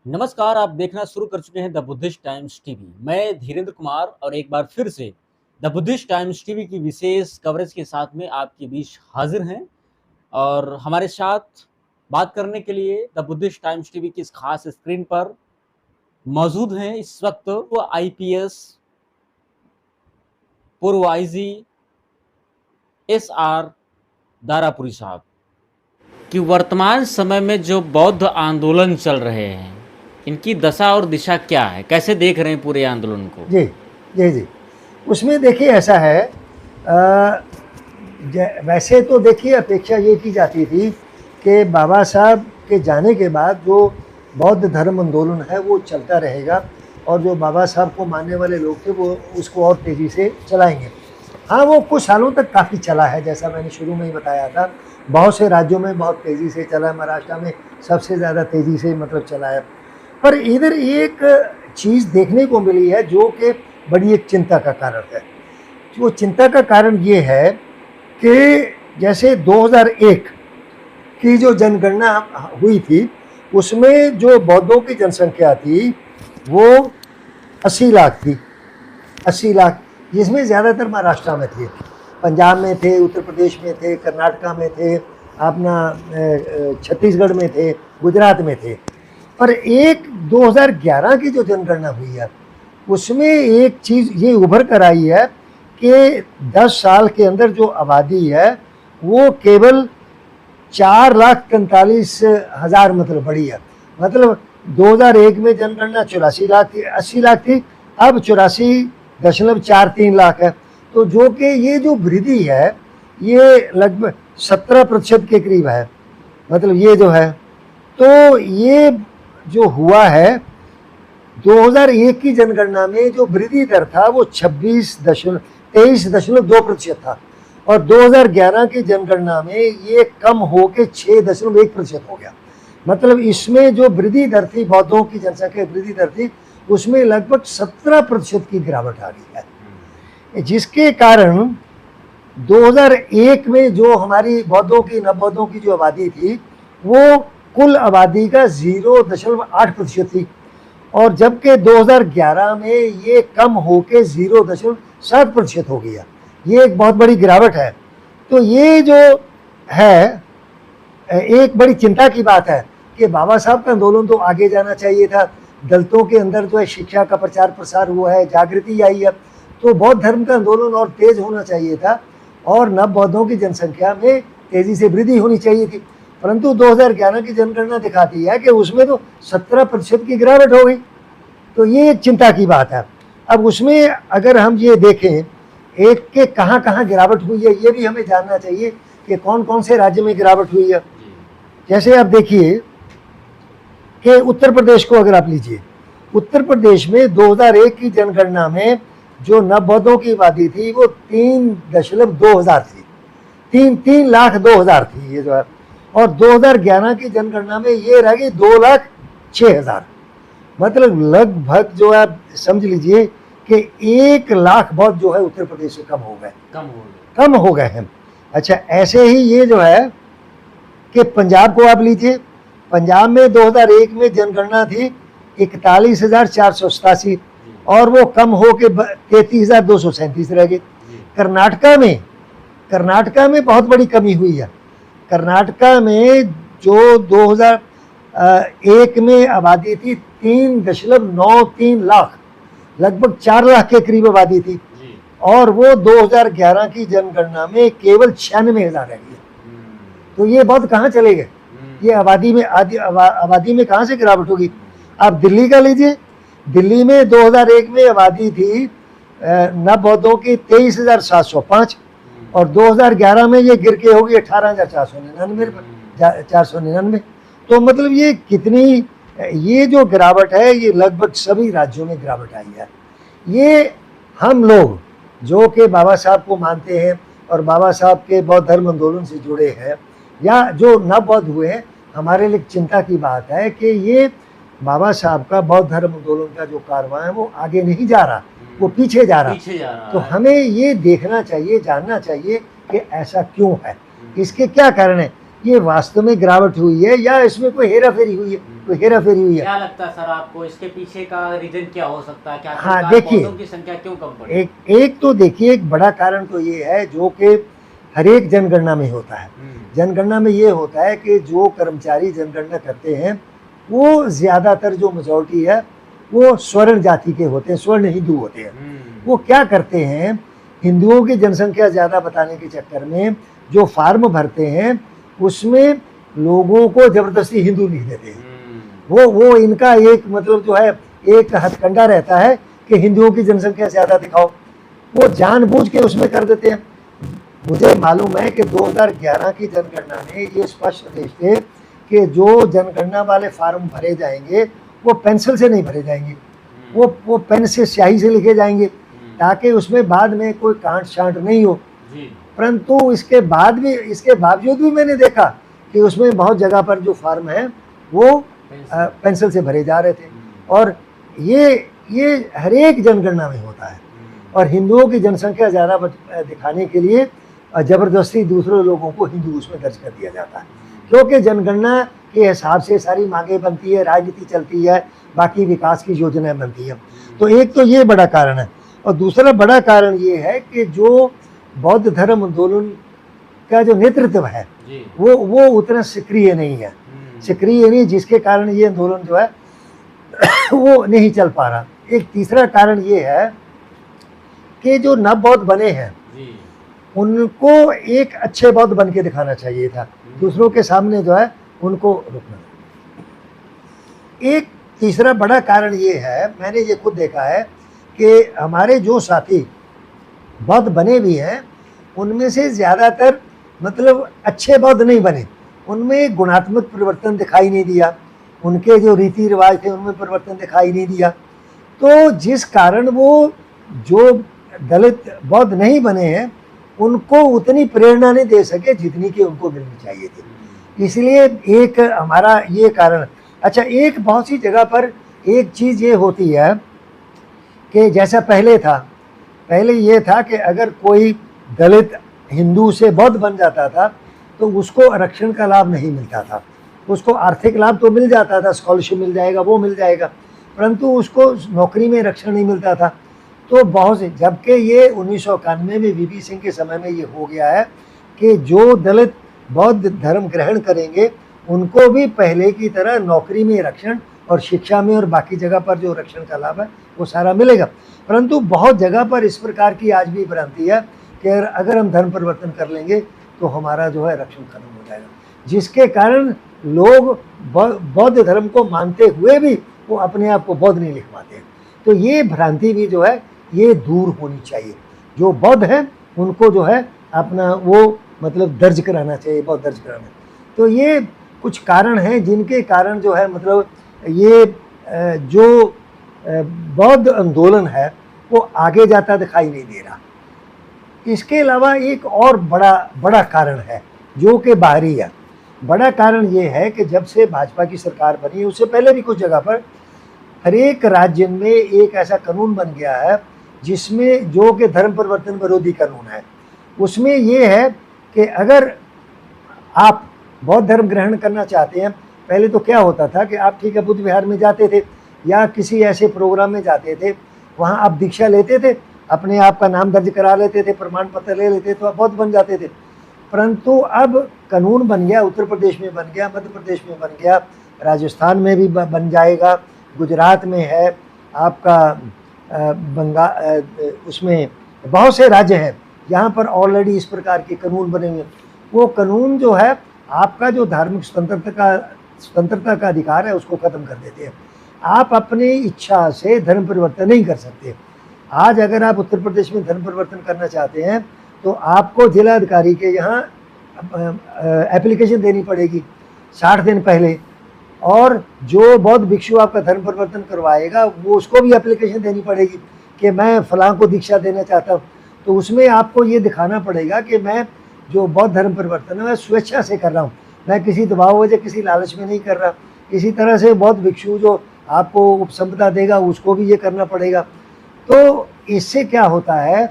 नमस्कार, आप देखना शुरू कर चुके हैं द बुद्धिस्ट टाइम्स टीवी। मैं धीरेन्द्र कुमार और एक बार फिर से द बुद्धिस्ट टाइम्स टीवी की विशेष कवरेज के साथ में आपके बीच हाजिर हैं। और हमारे साथ बात करने के लिए द बुद्धिस्ट टाइम्स टीवी की इस खास स्क्रीन पर मौजूद हैं इस वक्त वो आईपीएस पूर्व आईजी एसआर दारापुरी साहब कि वर्तमान समय में जो बौद्ध आंदोलन चल रहे हैं, इनकी दशा और दिशा क्या है, कैसे देख रहे हैं पूरे आंदोलन को? जी जी जी, उसमें देखिए ऐसा है, वैसे तो देखिए अपेक्षा ये की जाती थी कि बाबा साहब के जाने के बाद जो बौद्ध धर्म आंदोलन है वो चलता रहेगा और जो बाबा साहब को मानने वाले लोग थे वो उसको और तेज़ी से चलाएंगे। हाँ, वो कुछ सालों तक काफ़ी चला है, जैसा मैंने शुरू में ही बताया था। बहुत से राज्यों में बहुत तेज़ी से चला, महाराष्ट्र में सबसे ज़्यादा तेज़ी से मतलब चला है। पर इधर एक चीज़ देखने को मिली है जो कि बड़ी एक चिंता का कारण है। वो चिंता का कारण ये है कि जैसे 2001 की जो जनगणना हुई थी उसमें जो बौद्धों की जनसंख्या थी वो 80 लाख थी, 80 लाख, जिसमें ज़्यादातर महाराष्ट्र में थे, पंजाब में थे, उत्तर प्रदेश में थे, कर्नाटका में थे, अपना छत्तीसगढ़ में थे, गुजरात में थे। पर एक 2011 की जो जनगणना हुई है उसमें एक चीज़ ये उभर कर आई है कि 10 साल के अंदर जो आबादी है वो केवल 4,43,000 मतलब बढ़ी है। मतलब 2001 में जनगणना 84 लाख थी, 80 लाख थी, अब 84.43 लाख है। तो जो कि ये जो वृद्धि है ये लगभग 17% के करीब है। मतलब ये जो है, तो ये जो हुआ है 2001 की जनगणना में जो वृद्धि दर था वो 23.2% था और 2011 की जनगणना में ये कम हो के 6.1% हो गया। मतलब इसमें जो वृद्धि दर थी, बौद्धों की जनसंख्या वृद्धि दर थी, उसमें लगभग 17% की गिरावट आ गई है, जिसके कारण 2001 में जो हमारी बौद्धों की नवबौद्धों की जो आबादी थी वो कुल आबादी का 0.8% थी और जबकि 2011 में ये कम होके 0.7% हो गया। ये एक बहुत बड़ी गिरावट है। तो ये जो है एक बड़ी चिंता की बात है कि बाबा साहब का आंदोलन तो आगे जाना चाहिए था, दलितों के अंदर जो है शिक्षा का प्रचार प्रसार हुआ है, जागृति आई है, तो बौद्ध धर्म का आंदोलन और तेज होना चाहिए था और नव बौद्धों की जनसंख्या में तेजी से वृद्धि होनी चाहिए थी। परंतु 2011 की जनगणना दिखाती है कि उसमें तो 17% की गिरावट हो गई। तो ये एक चिंता की बात है। अब उसमें अगर हम ये देखें एक के कहाँ कहाँ गिरावट हुई है, ये भी हमें जानना चाहिए कि कौन कौन से राज्य में गिरावट हुई है। जैसे आप देखिए कि उत्तर प्रदेश को अगर आप लीजिए, उत्तर प्रदेश में 2001 की जनगणना में जो नवबौद्धों की आबादी थी वो 3,02,000 थी, 3,02,000 थी ये जो है, और 2011 की जनगणना में ये रह गई 2,06,000। मतलब लगभग जो है समझ लीजिए कि 1 लाख बौद्ध जो है उत्तर प्रदेश से कम हो गए हैं। अच्छा, ऐसे ही ये जो है कि पंजाब को आप लीजिए, पंजाब में 2001 में जनगणना थी 41,487 और वो कम हो के 33,237 रह गई। कर्नाटका में बहुत बड़ी कमी हुई है। कर्नाटका में जो 2001 में आबादी थी 3.93 लाख, लगभग 4 लाख के करीब आबादी थी और वो 2011 की जनगणना में केवल 96,000 रह गई। तो ये बहुत कहाँ चले गए, ये आबादी में कहाँ से गिरावट होगी। आप दिल्ली का लीजिए, दिल्ली में 2001 में आबादी थी नवबौद्धों की 23,705 और 2011 में ये गिर के होगी 18,499। तो मतलब ये कितनी, ये जो गिरावट है ये लगभग सभी राज्यों में गिरावट आई है। ये हम लोग जो कि बाबा साहब को मानते हैं और बाबा साहब के बौद्ध धर्म आंदोलन से जुड़े हैं या जो नवबौद्ध हुए हैं, हमारे लिए चिंता की बात है कि ये बाबा साहब का बौद्ध धर्म आंदोलन का जो कारवां है वो आगे नहीं जा रहा, वो पीछे जा रहा। तो हमें ये देखना चाहिए, जानना चाहिए कि ऐसा क्यों है, इसके क्या कारण है, ये वास्तव में गिरावट हुई है या इसमें कोई हेरा फेरी हुई है। कोई हेरा फेरी हुई है। क्या लगता है सर आपको इसके पीछे का रीजन क्या हो सकता है? क्या हाँ देखिए, पौधों की संख्या क्यों कम पड़ी? एक तो देखिए, एक बड़ा कारण तो ये है जो कि हर एक जनगणना में होता है। जनगणना में ये होता है कि जो कर्मचारी जनगणना करते हैं वो ज़्यादातर जो मेजॉरिटी है वो स्वर्ण जाति के होते हैं, स्वर्ण हिंदू होते हैं। वो क्या करते हैं, हिंदुओं की जनसंख्या ज़्यादा बताने के चक्कर में जो फार्म भरते हैं उसमें लोगों को ज़बरदस्ती हिंदू लिख देते हैं। वो इनका एक मतलब जो है एक हथकंडा रहता है कि हिंदुओं की जनसंख्या ज़्यादा दिखाओ, वो जानबूझ के उसमें कर देते हैं। मुझे मालूम है कि 2011 की जनगणना में ये स्पष्ट आदेश थे कि जो जनगणना वाले फार्म भरे जाएंगे वो पेंसिल से नहीं भरे जाएंगे, वो पेन से स्याही से लिखे जाएंगे ताकि उसमें बाद में कोई कांट छांट नहीं हो। परंतु इसके बावजूद भी मैंने देखा कि उसमें बहुत जगह पर जो फार्म है वो पेंसिल से भरे जा रहे थे। और ये हर एक जनगणना में होता है। और हिंदुओं की जनसंख्या ज़्यादा दिखाने के लिए ज़बरदस्ती दूसरे लोगों को हिंदू उसमें दर्ज कर दिया जाता है, क्योंकि जनगणना के हिसाब से सारी मांगें बनती है, राजनीति चलती है, बाकी विकास की योजनाएं बनती है। तो एक तो ये बड़ा कारण है। और दूसरा बड़ा कारण ये है कि जो बौद्ध धर्म आंदोलन का जो नेतृत्व है वो उतना सक्रिय नहीं है, जिसके कारण ये आंदोलन जो है वो नहीं चल पा रहा। एक तीसरा कारण ये है कि जो नव बौद्ध बने हैं उनको एक अच्छे बौद्ध बन के दिखाना चाहिए था, दूसरों के सामने जो है उनको रुकना। एक तीसरा बड़ा कारण ये है, मैंने ये खुद देखा है कि हमारे जो साथी बौद्ध बने भी हैं उनमें से ज़्यादातर मतलब अच्छे बौद्ध नहीं बने, उनमें गुणात्मक परिवर्तन दिखाई नहीं दिया, उनके जो रीति रिवाज थे उनमें परिवर्तन दिखाई नहीं दिया। तो जिस कारण वो जो दलित बौद्ध नहीं बने हैं उनको उतनी प्रेरणा नहीं दे सके जितनी कि उनको मिलनी चाहिए थी। इसलिए एक हमारा ये कारण। अच्छा, एक बहुत सी जगह पर एक चीज़ ये होती है कि जैसा पहले ये था कि अगर कोई दलित हिंदू से बौद्ध बन जाता था तो उसको आरक्षण का लाभ नहीं मिलता था। उसको आर्थिक लाभ तो मिल जाता था, स्कॉलरशिप मिल जाएगा, वो मिल जाएगा, परंतु उसको नौकरी में आरक्षण नहीं मिलता था। तो बहुत से, जबकि ये 1991 में वीपी सिंह के समय में ये हो गया है कि जो दलित बौद्ध धर्म ग्रहण करेंगे उनको भी पहले की तरह नौकरी में आरक्षण और शिक्षा में और बाकी जगह पर जो आरक्षण का लाभ है वो सारा मिलेगा। परंतु बहुत जगह पर इस प्रकार की आज भी भ्रांति है कि अगर हम धर्म परिवर्तन कर लेंगे तो हमारा जो है आरक्षण खत्म हो जाएगा, जिसके कारण लोग बौद्ध धर्म को मानते हुए भी वो अपने आप को बौद्ध नहीं लिखवाते हैं। तो ये भ्रांति भी जो है ये दूर होनी चाहिए। जो बौद्ध है उनको जो है अपना वो मतलब दर्ज कराना चाहिए, बौद्ध दर्ज कराना। तो ये कुछ कारण हैं जिनके कारण जो है मतलब ये जो बौद्ध आंदोलन है वो आगे जाता दिखाई नहीं दे रहा। इसके अलावा एक और बड़ा कारण है जो कि बाहरी है। बड़ा कारण ये है कि जब से भाजपा की सरकार बनी, उससे पहले भी कुछ जगह पर हर एक राज्य में एक ऐसा कानून बन गया है जिसमें जो कि धर्म परिवर्तन विरोधी कानून है। उसमें ये है कि अगर आप बौद्ध धर्म ग्रहण करना चाहते हैं, पहले तो क्या होता था कि आप ठीक है बुद्ध विहार में जाते थे या किसी ऐसे प्रोग्राम में जाते थे, वहाँ आप दीक्षा लेते थे, अपने आप का नाम दर्ज करा लेते थे, प्रमाण पत्र ले लेते तो आप बौद्ध बन जाते थे। परंतु अब कानून बन गया, उत्तर प्रदेश में बन गया, मध्य प्रदेश में बन गया, राजस्थान में भी बन जाएगा, गुजरात में है, आपका बंगाल, उसमें बहुत से राज्य हैं जहाँ पर ऑलरेडी इस प्रकार के कानून बने हुए। वो कानून जो है आपका जो धार्मिक स्वतंत्रता का अधिकार है उसको ख़त्म कर देते हैं। आप अपनी इच्छा से धर्म परिवर्तन नहीं कर सकते। आज अगर आप उत्तर प्रदेश में धर्म परिवर्तन करना चाहते हैं तो आपको जिला अधिकारी के यहाँ एप्लीकेशन देनी पड़ेगी 60 दिन पहले, और जो बौद्ध भिक्षु आपका धर्म परिवर्तन करवाएगा वो उसको भी एप्लीकेशन देनी पड़ेगी कि मैं फलां को दीक्षा देना चाहता हूँ। तो उसमें आपको ये दिखाना पड़ेगा कि मैं जो बौद्ध धर्म परिवर्तन है मैं स्वेच्छा से कर रहा हूँ, मैं किसी दबाव वजह किसी लालच में नहीं कर रहा। इसी तरह से बौद्ध भिक्षु जो आपको उपसंपदा देगा उसको भी ये करना पड़ेगा। तो इससे क्या होता है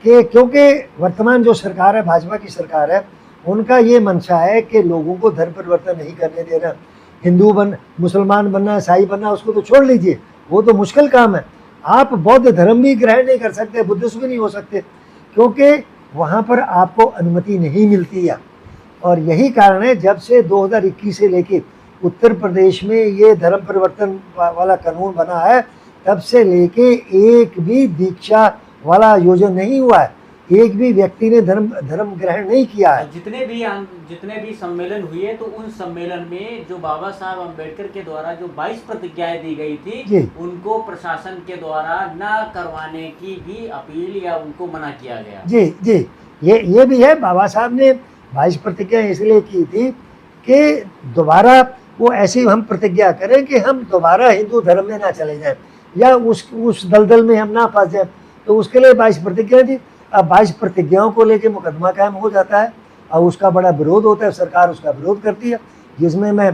कि क्योंकि वर्तमान जो सरकार है, भाजपा की सरकार है, उनका ये मंशा है कि लोगों को धर्म परिवर्तन नहीं करने देना, हिंदू बन मुसलमान बनना, ईसाई बनना, उसको तो छोड़ लीजिए, वो तो मुश्किल काम है। आप बौद्ध धर्म भी ग्रहण नहीं कर सकते, बुद्धिस्ट भी नहीं हो सकते, क्योंकि वहाँ पर आपको अनुमति नहीं मिलती है। और यही कारण है जब से 2021 से लेके उत्तर प्रदेश में ये धर्म परिवर्तन वाला कानून बना है, तब से लेके एक भी दीक्षा वाला आयोजन नहीं हुआ है, एक भी व्यक्ति ने धर्म ग्रहण नहीं किया है। जितने भी सम्मेलन हुए तो उन सम्मेलन में जो बाबा साहब अम्बेडकर के द्वारा जो 22 प्रतिज्ञाएं दी गई थी, उनको प्रशासन के द्वारा न करवाने की भी अपील या उनको मना किया गया। जी जी, ये भी है। बाबा साहब ने 22 प्रतिज्ञाएं इसलिए की थी कि दोबारा वो ऐसी हम प्रतिज्ञा करें कि हम दोबारा हिंदू धर्म में ना चले जाएं या उस दलदल में हम ना फंस जाए, तो उसके लिए 22 प्रतिज्ञा थी। अब 22 प्रतिज्ञाओं को लेके मुकदमा कायम हो जाता है और उसका बड़ा विरोध होता है, सरकार उसका विरोध करती है, जिसमें मैं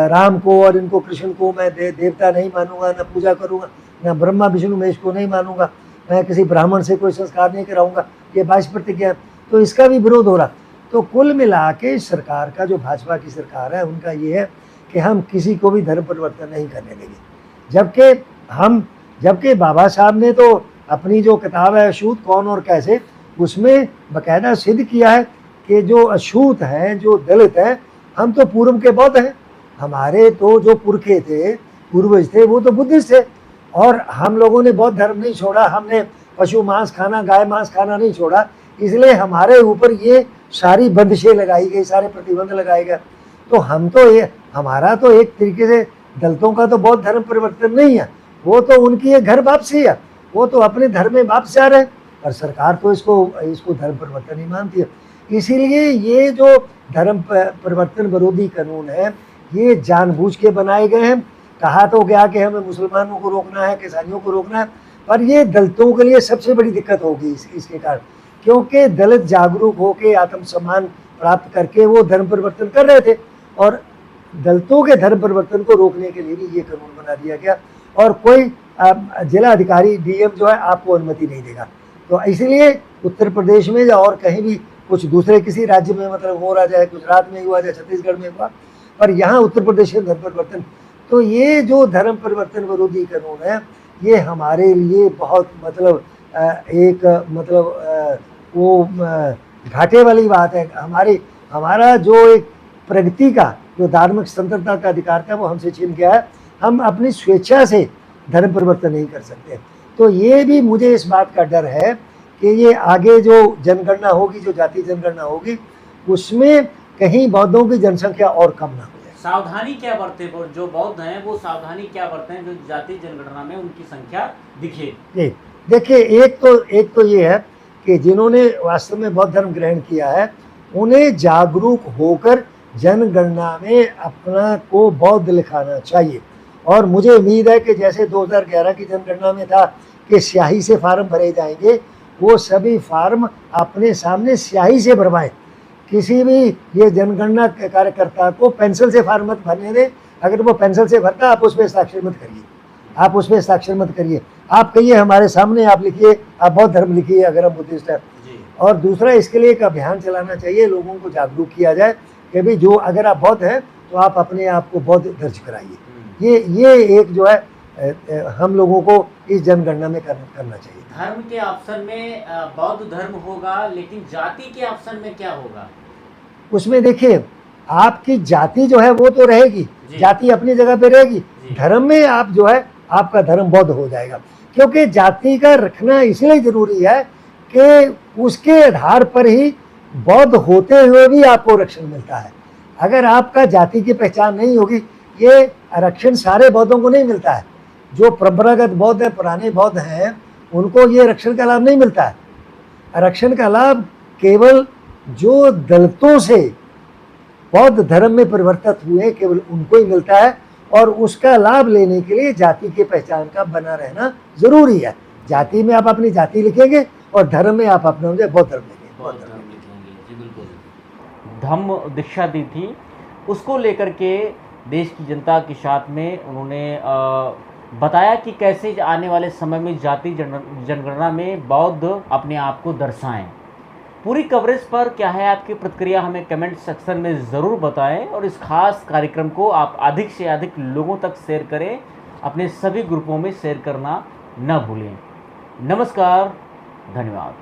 राम को और इनको कृष्ण को मैं देवता नहीं मानूंगा, न पूजा करूंगा, न ब्रह्मा विष्णु महेश को नहीं मानूंगा, मैं किसी ब्राह्मण से कोई संस्कार नहीं कराऊंगा, ये 22 प्रतिज्ञा, तो इसका भी विरोध हो रहा। तो कुल मिला के सरकार का, जो भाजपा की सरकार है, उनका ये है कि हम किसी को भी धर्म परिवर्तन नहीं करने देंगे। जबकि बाबा साहब ने तो अपनी जो किताब है अछूत कौन और कैसे, उसमें बाकायदा सिद्ध किया है कि जो अछूत हैं, जो दलित हैं, हम तो पूर्व के बौद्ध हैं, हमारे तो जो पुरखे थे, पूर्वज थे, वो तो बुद्धिस्ट थे, और हम लोगों ने बौद्ध धर्म नहीं छोड़ा, हमने पशु मांस खाना, गाय मांस खाना नहीं छोड़ा, इसलिए हमारे ऊपर ये सारी बंदिशें लगाई गई, सारे प्रतिबंध लगाए गए। तो हम तो ये, हमारा तो एक तरीके से दलितों का तो बौद्ध धर्म परिवर्तन नहीं है, वो तो उनकी एक घर वापसी है, वो तो अपने धर्म में वापस जा रहे हैं, और सरकार तो इसको धर्म परिवर्तन ही मानती है। इसीलिए ये जो धर्म परिवर्तन विरोधी कानून है, ये जानबूझ के बनाए गए हैं। कहा तो गया कि हमें मुसलमानों को रोकना है, ईसाइयों को रोकना है, पर ये दलितों के लिए सबसे बड़ी दिक्कत होगी इसके कारण, क्योंकि दलित जागरूक होकर आत्मसम्मान प्राप्त करके वो धर्म परिवर्तन कर रहे थे, और दलितों के धर्म परिवर्तन को रोकने के लिए भी ये कानून बना दिया गया, और कोई जिला अधिकारी डीएम जो है आपको अनुमति नहीं देगा। तो इसलिए उत्तर प्रदेश में या और कहीं भी कुछ दूसरे किसी राज्य में मतलब हो रहा, चाहे गुजरात में हुआ, चाहे छत्तीसगढ़ में हुआ, पर यहाँ उत्तर प्रदेश में धर्म परिवर्तन, तो ये जो धर्म परिवर्तन विरोधी कानून है, ये हमारे लिए बहुत मतलब वो घाटे वाली बात है। हमारा जो एक प्रगति का, जो धार्मिक स्वतंत्रता का अधिकार था, वो हमसे छीन गया है। हम अपनी स्वेच्छा से धर्म परिवर्तन नहीं कर सकते। तो ये भी मुझे इस बात का डर है कि ये आगे जो जनगणना होगी, जो जाति जनगणना होगी, उसमें कहीं बौद्धों की जनसंख्या और कम ना हो जाए। सावधानी क्या बरते, जो बौद्ध हैं वो सावधानी क्या बरते हैं जो जाति जनगणना में उनकी संख्या दिखे? देखिए, एक तो ये है कि जिन्होंने वास्तव में बौद्ध धर्म ग्रहण किया है, उन्हें जागरूक होकर जनगणना में अपना को बौद्ध लिखाना चाहिए। और मुझे उम्मीद है कि जैसे 2011 की जनगणना में था कि स्याही से फार्म भरे जाएंगे, वो सभी फार्म अपने सामने स्याही से भरवाएं। किसी भी ये जनगणना के कार्यकर्ता को पेंसिल से फार्म मत भरने दें। अगर वो पेंसिल से भरता, आप उस पर हस्ताक्षर मत करिए, आप उसमें हस्ताक्षर मत करिए। आप कहिए हमारे सामने आप लिखिए, आप बौद्ध धर्म लिखिए अगर हम बुद्धिस्ट हैं। और दूसरा, इसके लिए एक अभियान चलाना चाहिए, लोगों को जागरूक किया जाए कि भाई जो अगर आप बौद्ध हैं तो आप अपने आप को बौद्ध दर्ज कराइए। ये एक जो है हम लोगों को इस जनगणना में करना चाहिए। धर्म के ऑप्शन में बौद्ध धर्म होगा, लेकिन जाति के ऑप्शन में क्या होगा? उसमें देखिए, आपकी जाति जो है वो तो रहेगी, जाति अपनी जगह पे रहेगी, धर्म में आप जो है आपका धर्म बौद्ध हो जाएगा। क्योंकि जाति का रखना इसलिए जरूरी है कि उसके आधार पर ही बौद्ध होते हुए भी आपको आरक्षण मिलता है। अगर आपका जाति की पहचान नहीं होगी, ये आरक्षण सारे बौद्धों को नहीं मिलता है। जो परंपरागत बौद्ध है, पुराने बौद्ध हैं, उनको ये आरक्षण का लाभ नहीं मिलता है। आरक्षण का लाभ केवल जो दलितों से बौद्ध धर्म में परिवर्तित हुए, केवल उनको ही मिलता है, और उसका लाभ लेने के लिए जाति की पहचान का बना रहना जरूरी है। जाति में आप अपनी जाति लिखेंगे और धर्म में आप अपना बौद्ध धर्म लिखेंगे। बौद्ध धर्म लिखेंगे, जी बिल्कुल। धम्म दीक्षा दी थी, उसको लेकर के देश की जनता के साथ में उन्होंने बताया कि कैसे आने वाले समय में जाति जनगणना में बौद्ध अपने आप को दर्शाएं। पूरी कवरेज पर क्या है आपकी प्रतिक्रिया, हमें कमेंट सेक्शन में ज़रूर बताएं और इस खास कार्यक्रम को आप अधिक से अधिक लोगों तक शेयर करें, अपने सभी ग्रुपों में शेयर करना न भूलें। नमस्कार, धन्यवाद।